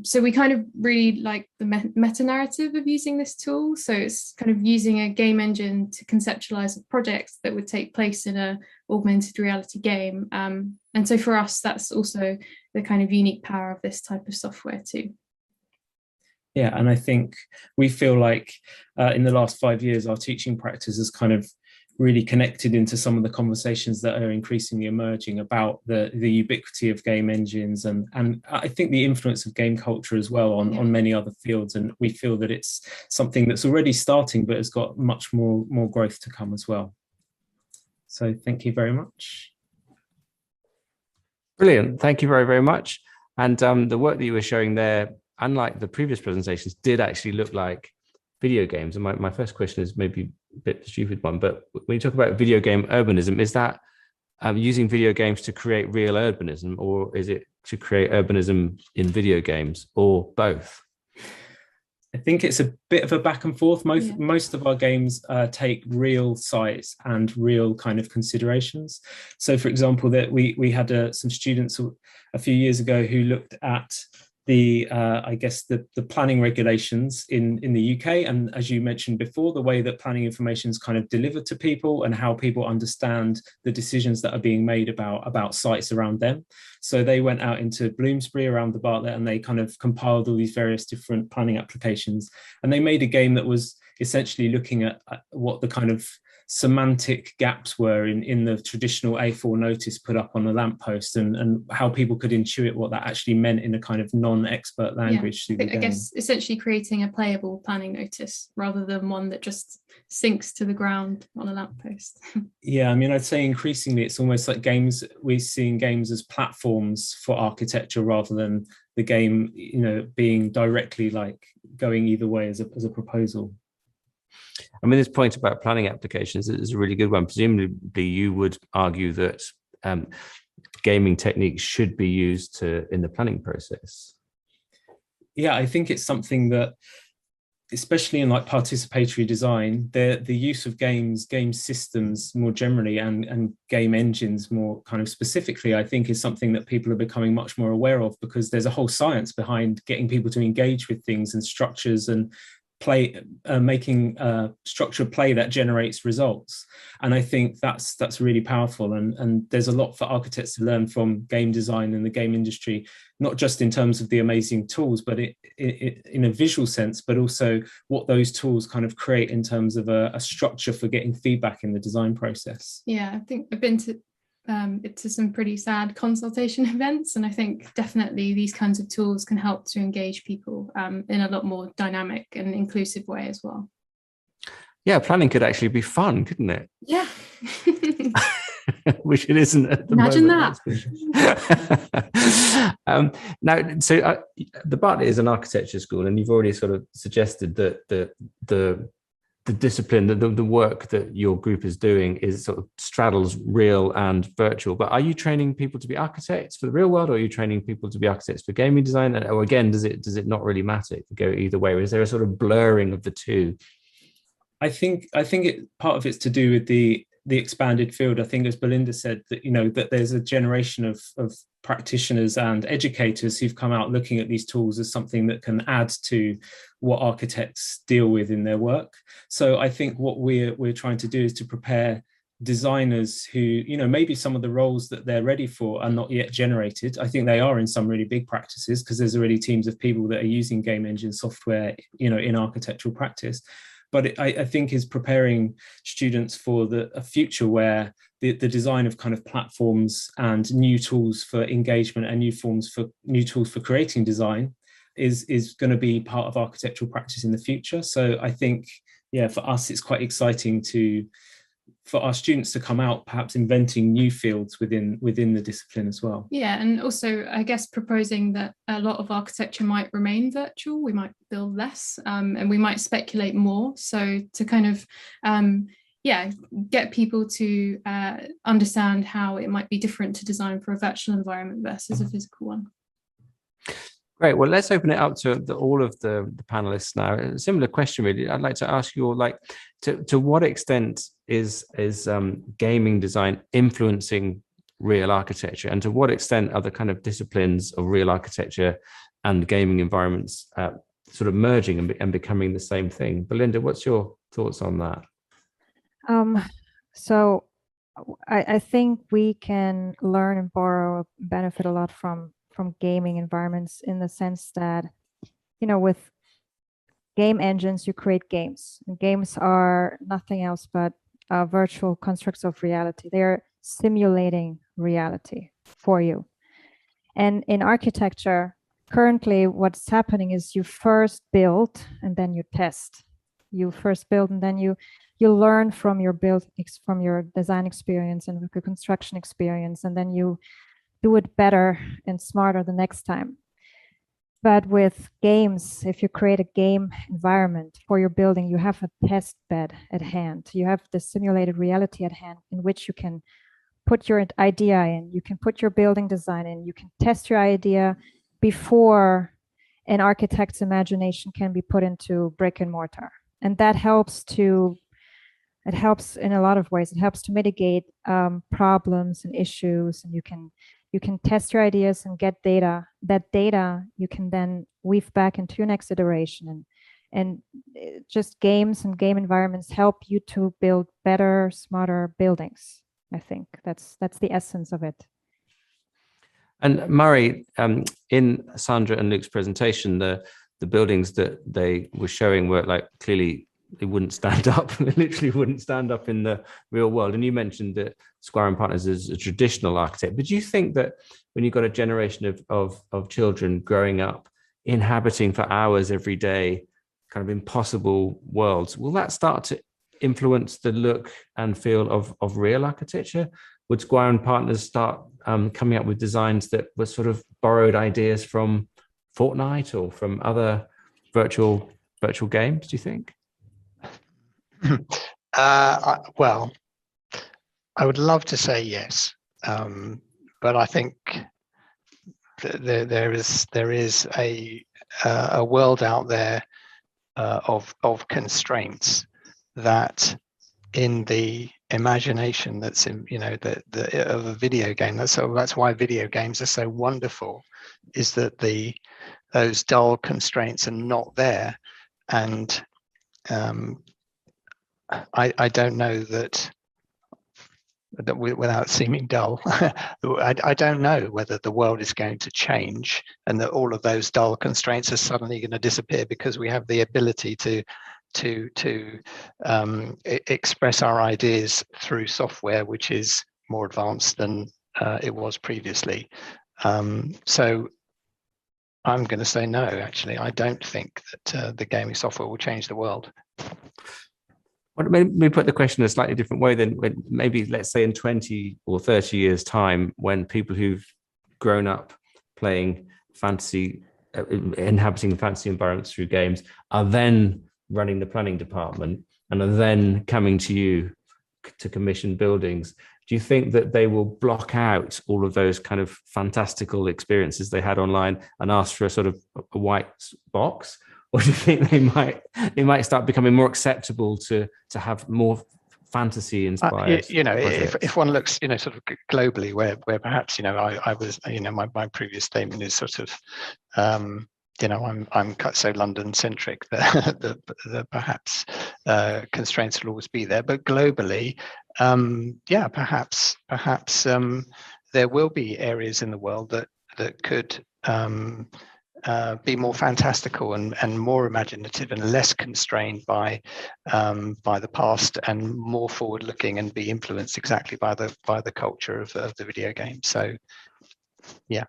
S5: So we kind of really like the meta narrative of using this tool. So it's kind of using a game engine to conceptualize a project that would take place in a augmented reality game. And so for us, that's also the kind of unique power of this type of software too.
S6: Yeah, and I think we feel like in the last 5 years, our teaching practice has kind of really connected into some of the conversations that are increasingly emerging about the ubiquity of game engines and I think the influence of game culture as well on many other fields. And we feel that it's something that's already starting, but has got much more growth to come as well. So thank you very much.
S1: Brilliant. Thank you very, very much. And the work that you were showing there, unlike the previous presentations, did actually look like video games. And my first question is maybe a bit of a stupid one, but when you talk about video game urbanism, is that using video games to create real urbanism, or is it to create urbanism in video games, or both?
S6: I think it's a bit of a back and forth. Most of our games take real sites and real kind of considerations. So for example, that we had some students a few years ago who looked at I guess the planning regulations in the UK, and as you mentioned before, the way that planning information is kind of delivered to people and how people understand the decisions that are being made about sites around them. So they went out into Bloomsbury around the Bartlett and they kind of compiled all these various different planning applications, and they made a game that was essentially looking at what the kind of semantic gaps were in the traditional A4 notice put up on a lamppost, and how people could intuit what that actually meant in a kind of non-expert language.
S5: I guess essentially creating a playable planning notice rather than one that just sinks to the ground on a lamppost.
S6: Yeah, I mean, I'd say increasingly it's almost like we're seeing games as platforms for architecture rather than the game, being directly like going either way as a proposal.
S1: I mean, this point about planning applications is a really good one. Presumably, you would argue that gaming techniques should be used in the planning process.
S6: Yeah, I think it's something that, especially in like participatory design, the use of game systems more generally and game engines more kind of specifically, I think is something that people are becoming much more aware of, because there's a whole science behind getting people to engage with things and structures and making structured play that generates results. And I think that's really powerful, and there's a lot for architects to learn from game design and the game industry, not just in terms of the amazing tools, but in a visual sense, but also what those tools kind of create in terms of a structure for getting feedback in the design process.
S5: Yeah, I think I've been to some pretty sad consultation events, and I think definitely these kinds of tools can help to engage people in a lot more dynamic and inclusive way as well. Yeah,
S1: planning could actually be fun, couldn't it?
S5: Yeah.
S1: which it isn't at the
S5: Imagine
S1: moment.
S5: that.
S1: Now, so the Bartlett is an architecture school, and you've already sort of suggested that the discipline, the work that your group is doing is sort of straddles real and virtual. But are you training people to be architects for the real world, or are you training people to be architects for gaming design? Or again, does it not really matter to go either way? Or is there a sort of blurring of the two?
S6: I think part of it's to do with the expanded field. I think, as Belinda said, that that there's a generation of practitioners and educators who've come out looking at these tools as something that can add to what architects deal with in their work. So I think what we're trying to do is to prepare designers who, maybe some of the roles that they're ready for are not yet generated. I think they are in some really big practices, because there's already teams of people that are using game engine software, in architectural practice. But I think is preparing students for a future where the design of kind of platforms and new tools for engagement and new tools for creating design is going to be part of architectural practice in the future. So I think, for us, it's quite exciting for our students to come out perhaps inventing new fields within the discipline as well.
S5: Yeah, and also I guess proposing that a lot of architecture might remain virtual, we might build less, and we might speculate more. So to kind of get people to understand how it might be different to design for a virtual environment versus a physical one.
S1: Great. Well, let's open it up to all of the panelists now. A similar question, really. I'd like to ask you all, to what extent is gaming design influencing real architecture, and to what extent are the kind of disciplines of real architecture and gaming environments sort of merging and becoming the same thing? Belinda, what's your thoughts on that?
S2: So I think we can learn and borrow, benefit a lot from gaming environments, in the sense that, with game engines, you create games. And games are nothing else but virtual constructs of reality. They're simulating reality for you. And in architecture, currently what's happening is you first build and then you test. You first build and then you learn from your from your design experience and your construction experience, and then you do it better and smarter the next time. But with games, if you create a game environment for your building, you have a test bed at hand. You have the simulated reality at hand, in which you can put your idea in, you can put your building design in, you can test your idea before an architect's imagination can be put into brick and mortar. And that helps in a lot of ways. It helps to mitigate problems and issues, and you can test your ideas and get data. That data you can then weave back into your next iteration, and just games and game environments help you to build better, smarter buildings. I think that's the essence of it.
S1: And Murray, in Sandra and Luke's presentation, the buildings that they were showing were clearly they wouldn't stand up. They literally wouldn't stand up in the real world. And you mentioned that Squire and Partners is a traditional architect, but do you think that when you've got a generation of children growing up inhabiting for hours every day kind of impossible worlds, will that start to influence the look and feel of real architecture? Would Squire and Partners start coming up with designs that were sort of borrowed ideas from Fortnite or from other virtual games, do you think?
S3: Well, I would love to say yes, but I think there is a world out there of constraints that, in the imagination that's in of a video game. That's why video games are so wonderful, is that those dull constraints are not there, and I don't know that without seeming dull, I don't know whether the world is going to change and that all of those dull constraints are suddenly going to disappear because we have the ability to express our ideas through software which is more advanced than it was previously. So I'm going to say no, actually. I don't think that the gaming software will change the world.
S1: Well, maybe put the question in a slightly different way then. When maybe, let's say in 20 or 30 years' time, when people who've grown up playing fantasy, inhabiting fantasy environments through games, are then running the planning department and are then coming to you to commission buildings, do you think that they will block out all of those kind of fantastical experiences they had online and ask for a sort of a white box? Or do you think they might start becoming more acceptable to have more fantasy inspired?
S3: If one looks, sort of globally, where perhaps, I was, my previous statement is sort of, I'm so London centric that the perhaps constraints will always be there, but globally, perhaps there will be areas in the world that could be more fantastical and more imaginative and less constrained by the past and more forward looking and be influenced exactly by the culture of the video game. So, yeah.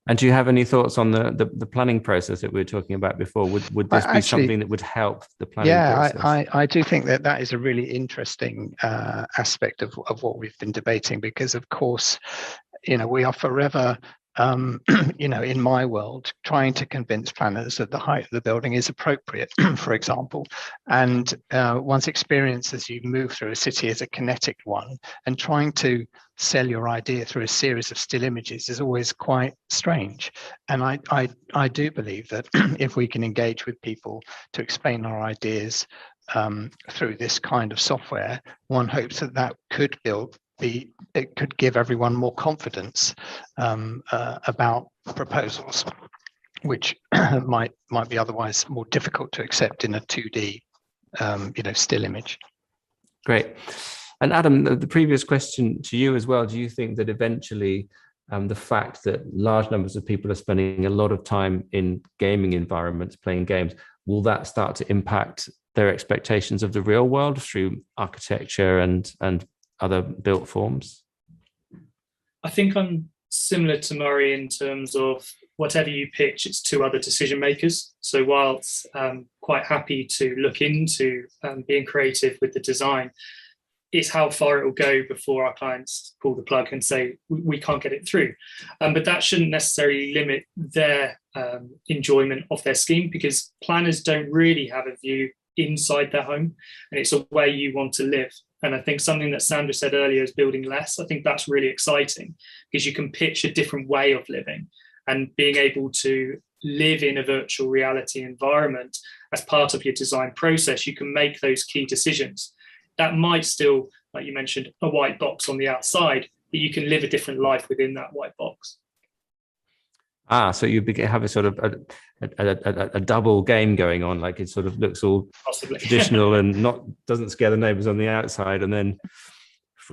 S3: And
S1: do you have any thoughts on the planning process that we were talking about before? Would this be something that would help the planning process?
S3: I do think that is a really interesting aspect of what we've been debating, because of course, we are forever in my world, trying to convince planners that the height of the building is appropriate, for example. And one's experience as you move through a city is a kinetic one, and trying to sell your idea through a series of still images is always quite strange. And I do believe that if we can engage with people to explain our ideas through this kind of software, one hopes that could it could give everyone more confidence about proposals, which might be otherwise more difficult to accept in a 2D, still image.
S1: Great. And Adam, the previous question to you as well, do you think that eventually the fact that large numbers of people are spending a lot of time in gaming environments, playing games, will that start to impact their expectations of the real world through architecture and other built forms?
S4: I think I'm similar to Murray in terms of whatever you pitch, it's to other decision makers. So whilst I'm quite happy to look into being creative with the design, it's how far it will go before our clients pull the plug and say, we can't get it through. But that shouldn't necessarily limit their enjoyment of their scheme, because planners don't really have a view inside their home, and it's a way you want to live. And I think something that Sandra said earlier is building less. I think that's really exciting, because you can pitch a different way of living, and being able to live in a virtual reality environment as part of your design process, you can make those key decisions. That might still, like you mentioned, a white box on the outside, but you can live a different life within that white box.
S1: So you have a sort of a double game going on, like it sort of looks all possibly traditional and doesn't scare the neighbors on the outside, and then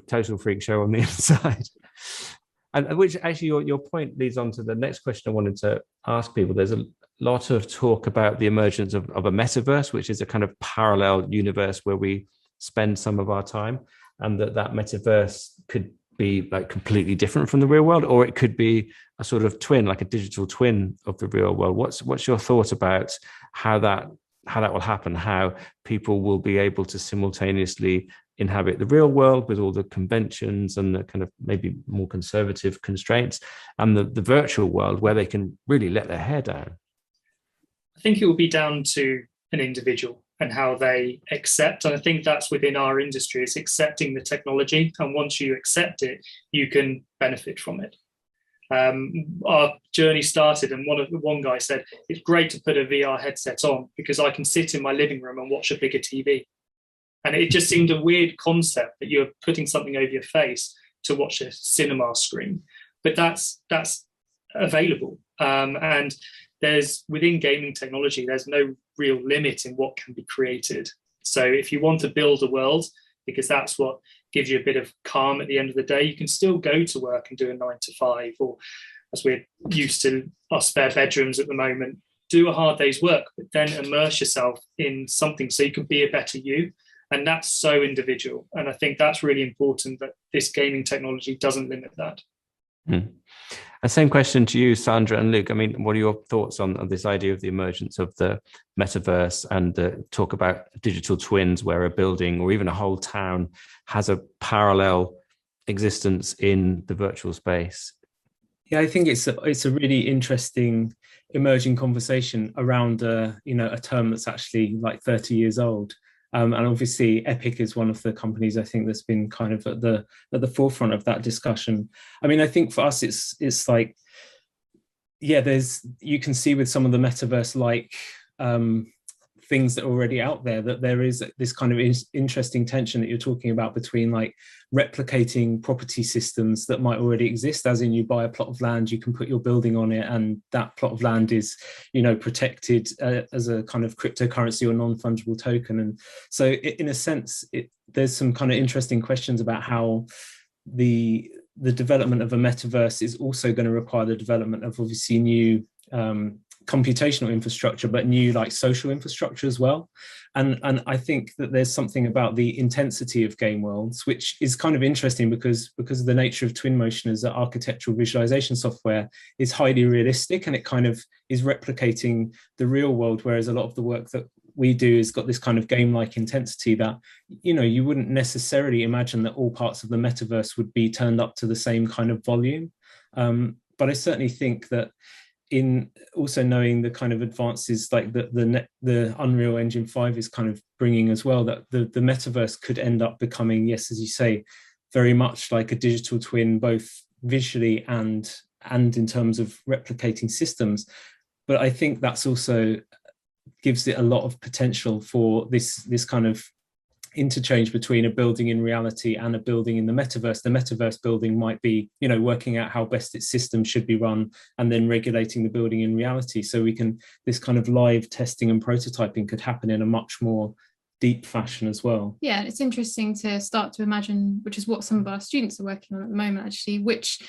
S1: total freak show on the inside. And which actually your point leads on to the next question I wanted to ask people. There's a lot of talk about the emergence of a metaverse, which is a kind of parallel universe where we spend some of our time, and that metaverse could be like completely different from the real world, or it could be a sort of twin, like a digital twin of the real world. What's your thought about how that will happen, how people will be able to simultaneously inhabit the real world with all the conventions and the kind of maybe more conservative constraints, and the virtual world where they can really let their hair down?
S4: I think it will be down to an individual and how they accept. And I think that's within our industry, is accepting the technology. And once you accept it, you can benefit from it. Our journey started, and one guy said, it's great to put a VR headset on because I can sit in my living room and watch a bigger TV. And it just seemed a weird concept that you're putting something over your face to watch a cinema screen. But that's available. And there's, within gaming technology, there's no real limit in what can be created. So if you want to build a world, because that's what gives you a bit of calm at the end of the day, you can still go to work and do a 9 to 5, or as we're used to our spare bedrooms at the moment, do a hard day's work, but then immerse yourself in something so you can be a better you. And that's so individual. And I think that's really important, that this gaming technology doesn't limit that.
S1: The same question to you, Sandra and Luke. I mean, what are your thoughts on this idea of the emergence of the metaverse and the talk about digital twins where a building or even a whole town has a parallel existence in the virtual space?
S6: Yeah, I think it's a really interesting emerging conversation around a term that's actually like 30 years old. And obviously Epic is one of the companies I think that's been kind of at the forefront of that discussion. I mean, I think for us it's like, yeah, you can see with some of the metaverse like things that are already out there that there is this kind of interesting tension that you're talking about between like replicating property systems that might already exist, as in you buy a plot of land, you can put your building on it, and that plot of land is, protected as a kind of cryptocurrency or non-fungible token. And so in a sense, there's some kind of interesting questions about how the development of a metaverse is also going to require the development of obviously new computational infrastructure, but new like social infrastructure as well. And I think that there's something about the intensity of game worlds, which is kind of interesting because of the nature of Twinmotion as an architectural visualization software is highly realistic, and it kind of is replicating the real world, whereas a lot of the work that we do has got this kind of game-like intensity that, you wouldn't necessarily imagine that all parts of the metaverse would be turned up to the same kind of volume. But I certainly think that in also knowing the kind of advances like the Unreal Engine 5 is kind of bringing as well, that the metaverse could end up becoming, yes, as you say, very much like a digital twin, both visually and in terms of replicating systems. But I think that's also gives it a lot of potential for this kind of interchange between a building in reality and a building in the metaverse. The metaverse building might be, working out how best its system should be run and then regulating the building in reality. So this kind of live testing and prototyping could happen in a much more deep fashion as well.
S5: Yeah, it's interesting to start to imagine, which is what some of our students are working on at the moment, actually, which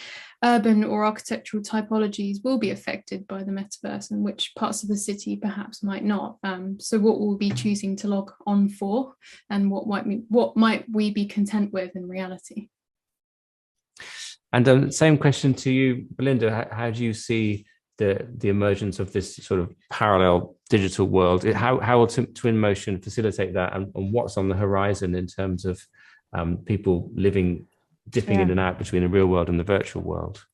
S5: urban or architectural typologies will be affected by the metaverse and which parts of the city perhaps might not. So what we'll be choosing to log on for, and what might we be content with in reality.
S1: And same question to you, Belinda. How do you see the emergence of this sort of parallel digital world? How will Twinmotion facilitate that, and what's on the horizon in terms of people dipping in and out between the real world and the virtual world?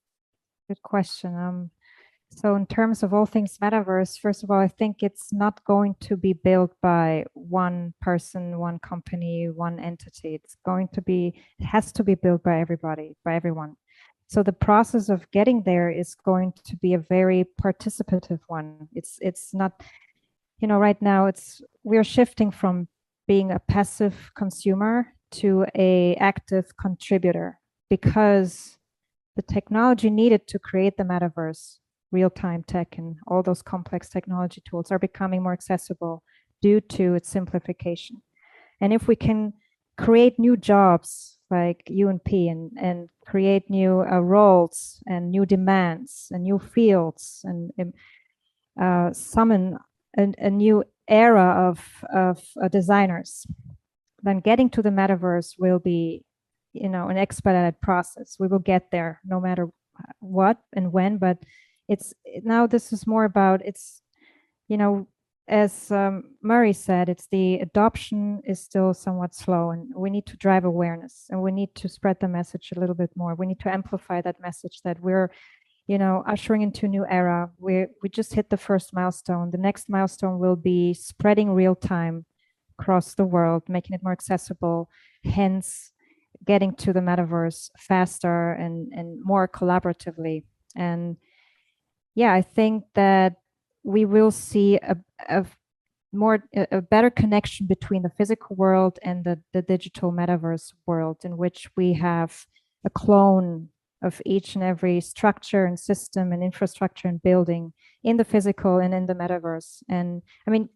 S2: Good question. So in terms of all things metaverse, first of all, I think it's not going to be built by one person, one company, one entity. It has to be built by everybody, by everyone. So the process of getting there is going to be a very participative one. It's not, right now we're shifting from being a passive consumer to an active contributor, because the technology needed to create the metaverse, real-time tech and all those complex technology tools, are becoming more accessible due to its simplification. And if we can create new jobs like You+Pea and create new roles and new demands and new fields and summon a new era of designers, then getting to the metaverse will be, an expedited process. We will get there no matter what and when, but now this is more about, as Murray said, it's the adoption is still somewhat slow, and we need to drive awareness, and we need to spread the message a little bit more. We need to amplify that message that we're, ushering into a new era. We just hit the first milestone. The next milestone will be spreading real time across the world, making it more accessible, hence getting to the metaverse faster and more collaboratively. And yeah, I think that we will see a better connection between the physical world and the digital metaverse world, in which we have a clone of each and every structure and system and infrastructure and building in the physical and in the metaverse. And I mean,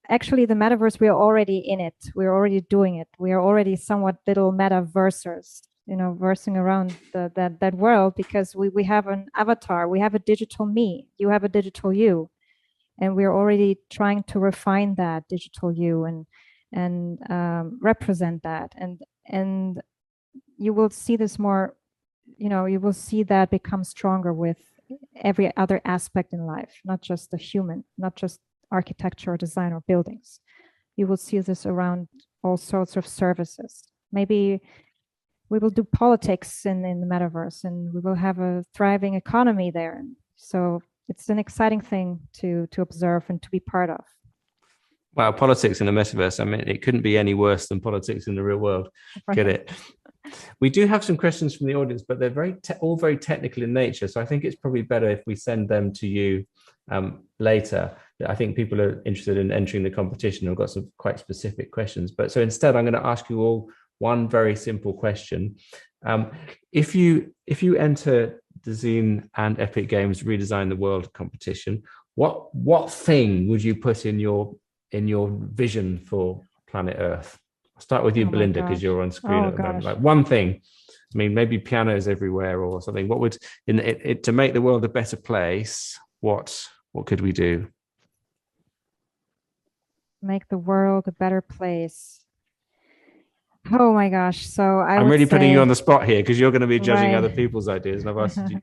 S2: actually the metaverse, we are already in it. We're already doing it. We are already somewhat little metaversers, versing around that world, because we have an avatar, we have a digital me, you have a digital you. And we're already trying to refine that digital you and represent that. And you will see this more you will see that become stronger with every other aspect in life, not just the human, not just architecture or design or buildings. You will see this around all sorts of services. Maybe we will do politics in the metaverse, and we will have a thriving economy there. So it's an exciting thing to observe and to be part of.
S1: Wow, politics in the metaverse. I mean, it couldn't be any worse than politics in the real world.
S2: Right.
S1: Get it? We do have some questions from the audience, but they're all very technical in nature. So I think it's probably better if we send them to you later. I think people are interested in entering the competition. I've got some quite specific questions. But so instead, I'm going to ask you all one very simple question. If you enter Dezeen and Epic Games Redesign the World competition, what thing would you put in your vision for planet Earth? I'll start with you, Belinda, because you're on screen at the moment. Like one thing. I mean, maybe pianos everywhere or something. What would to make the world a better place? What could we do?
S2: Make the world a better place. Oh my gosh! So
S1: I'm really putting you on the spot here because you're going to be judging
S2: Right.
S1: other people's ideas, and I've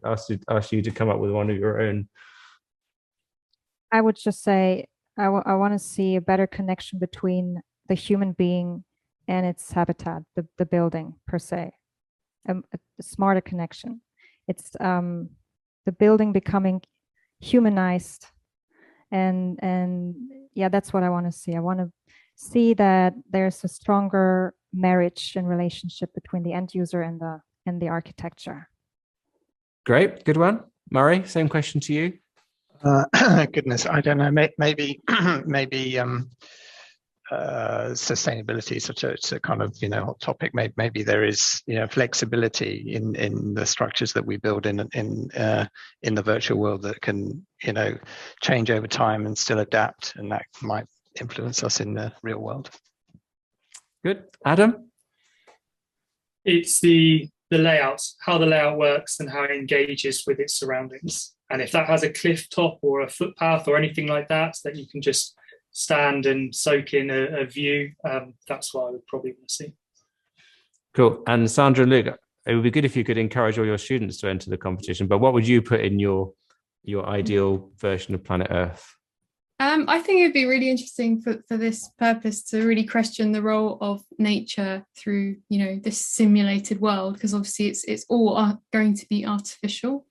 S1: asked you to come up with one of your own.
S2: I would just say I want to see a better connection between the human being and its habitat, the building per se, a smarter connection. It's the building becoming humanized, and yeah, that's what I want to see. I want to see that there's a stronger marriage and relationship between the end user and the architecture.
S1: Great, good one. Murray, same question to you.
S3: Goodness, I don't know. Maybe sustainability is such a kind of hot topic. Maybe there is flexibility in the structures that we build in the virtual world that can change over time and still adapt, and that might influence us in the real world.
S1: Good. Adam?
S4: It's the layout, how the layout works and how it engages with its surroundings. And if that has a cliff top or a footpath or anything like that you can just stand and soak in a view, that's what I would probably want to see.
S1: Cool. And Sandra and Luke, it would be good if you could encourage all your students to enter the competition, but what would you put in your ideal version of planet Earth?
S5: I think it'd be really interesting for this purpose to really question the role of nature through, this simulated world, because obviously it's all going to be artificial.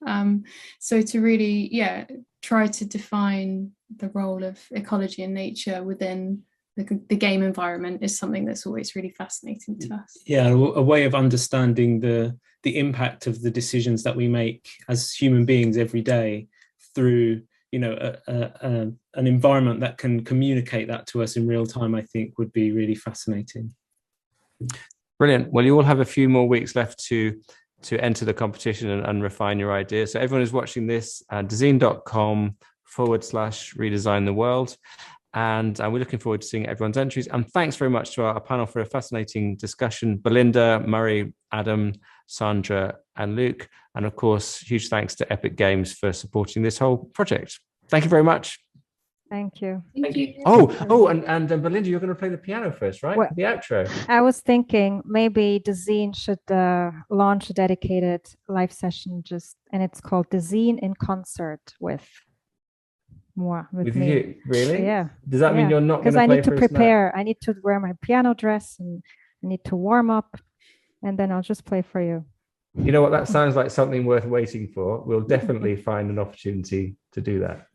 S5: So to really, try to define the role of ecology and nature within the game environment is something that's always really fascinating to us. Yeah,
S6: a way of understanding the impact of the decisions that we make as human beings every day through an environment that can communicate that to us in real time, I think would be really fascinating.
S1: Brilliant. Well, you all have a few more weeks left to enter the competition and refine your ideas. So everyone who's watching this, dezeen.com/redesign the world. And we're looking forward to seeing everyone's entries. And thanks very much to our panel for a fascinating discussion. Belinda, Murray, Adam, Sandra, and Luke. And of course, huge thanks to Epic Games for supporting this whole project. Thank you very much.
S2: Thank you.
S5: Thank you.
S1: And Belinda, you're going to play the piano first, right?
S2: Well,
S1: the outro.
S2: I was thinking maybe Dezeen should launch a dedicated live session and it's called Dezeen in concert with me.
S1: You, really?
S2: Yeah.
S1: Does that mean you're not going to play?
S2: Because I need to prepare. I need to wear my piano dress and I need to warm up, and then I'll just play for you.
S1: You know what? That sounds like something worth waiting for. We'll definitely find an opportunity to do that.